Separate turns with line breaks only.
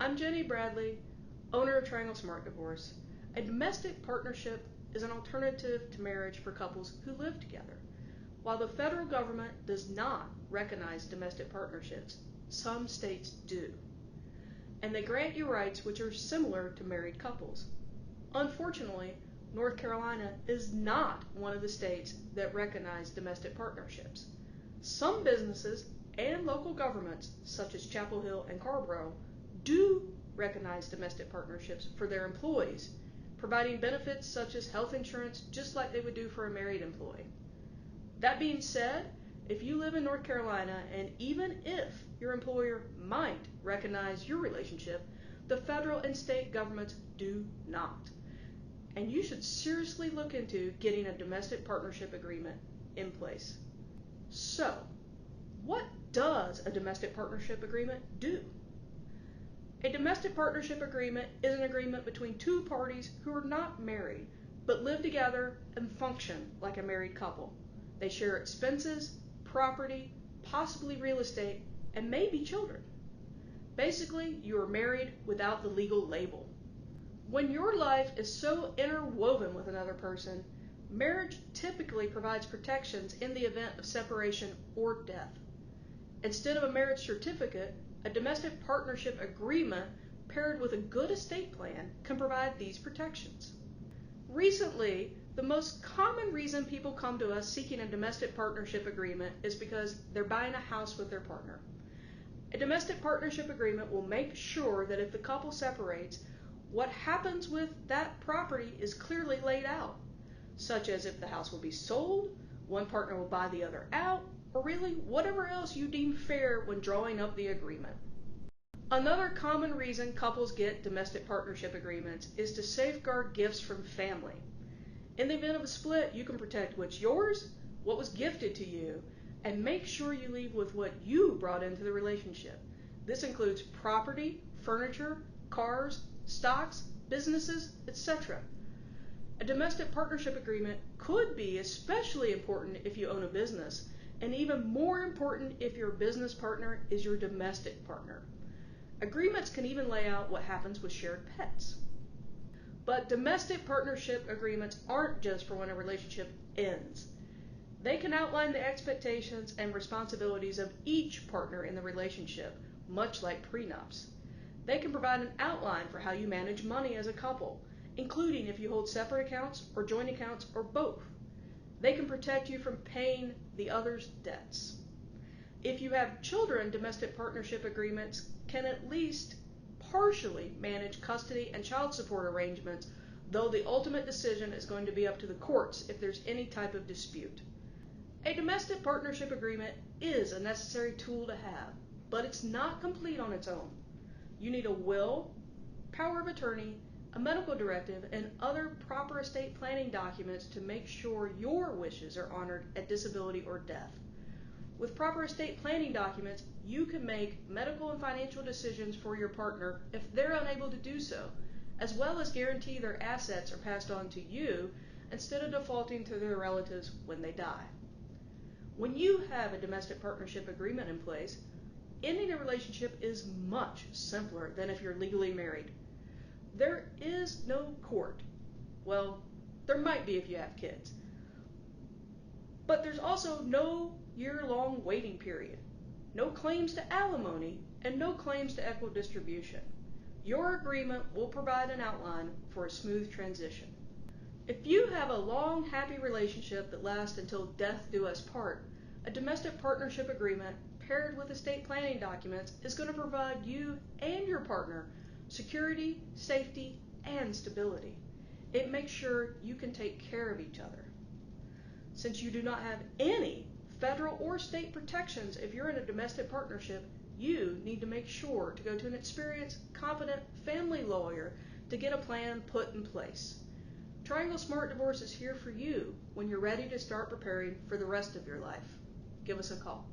I'm Jenny Bradley, owner of Triangle Smart Divorce. A domestic partnership is an alternative to marriage for couples who live together. While the federal government does not recognize domestic partnerships, some states do. And they grant you rights which are similar to married couples. Unfortunately, North Carolina is not one of the states that recognize domestic partnerships. Some businesses and local governments, such as Chapel Hill and Carrboro, do recognize domestic partnerships for their employees, providing benefits such as health insurance just like they would do for a married employee. That being said, if you live in North Carolina and even if your employer might recognize your relationship, the federal and state governments do not. And you should seriously look into getting a domestic partnership agreement in place. So, what does a domestic partnership agreement do? A domestic partnership agreement is an agreement between two parties who are not married, but live together and function like a married couple. They share expenses, property, possibly real estate, and maybe children. Basically, you are married without the legal label. When your life is so interwoven with another person, marriage typically provides protections in the event of separation or death. Instead of a marriage certificate, a domestic partnership agreement paired with a good estate plan can provide these protections. Recently, the most common reason people come to us seeking a domestic partnership agreement is because they're buying a house with their partner. A domestic partnership agreement will make sure that if the couple separates, what happens with that property is clearly laid out, such as if the house will be sold, one partner will buy the other out, or really whatever else you deem fair when drawing up the agreement. Another common reason couples get domestic partnership agreements is to safeguard gifts from family. In the event of a split, you can protect what's yours, what was gifted to you, and make sure you leave with what you brought into the relationship. This includes property, furniture, cars, stocks, businesses, etc. A domestic partnership agreement could be especially important if you own a business, and even more important if your business partner is your domestic partner. Agreements can even lay out what happens with shared pets. But domestic partnership agreements aren't just for when a relationship ends. They can outline the expectations and responsibilities of each partner in the relationship, much like prenups. They can provide an outline for how you manage money as a couple, including if you hold separate accounts or joint accounts or both. They can protect you from paying the other's debts. If you have children, domestic partnership agreements can at least partially manage custody and child support arrangements, though the ultimate decision is going to be up to the courts if there's any type of dispute. A domestic partnership agreement is a necessary tool to have, but it's not complete on its own. You need a will, power of attorney, a medical directive, and other proper estate planning documents to make sure your wishes are honored at disability or death. With proper estate planning documents, you can make medical and financial decisions for your partner if they're unable to do so, as well as guarantee their assets are passed on to you instead of defaulting to their relatives when they die. When you have a domestic partnership agreement in place, ending a relationship is much simpler than if you're legally married. There is no court. Well, there might be if you have kids. But there's also no year-long waiting period, no claims to alimony, and no claims to equal distribution. Your agreement will provide an outline for a smooth transition. If you have a long, happy relationship that lasts until death do us part, a domestic partnership agreement paired with estate planning documents is going to provide you and your partner security, safety, and stability. It makes sure you can take care of each other. Since you do not have any federal or state protections if you're in a domestic partnership, you need to make sure to go to an experienced, competent family lawyer to get a plan put in place. Triangle Smart Divorce is here for you when you're ready to start preparing for the rest of your life. Give us a call.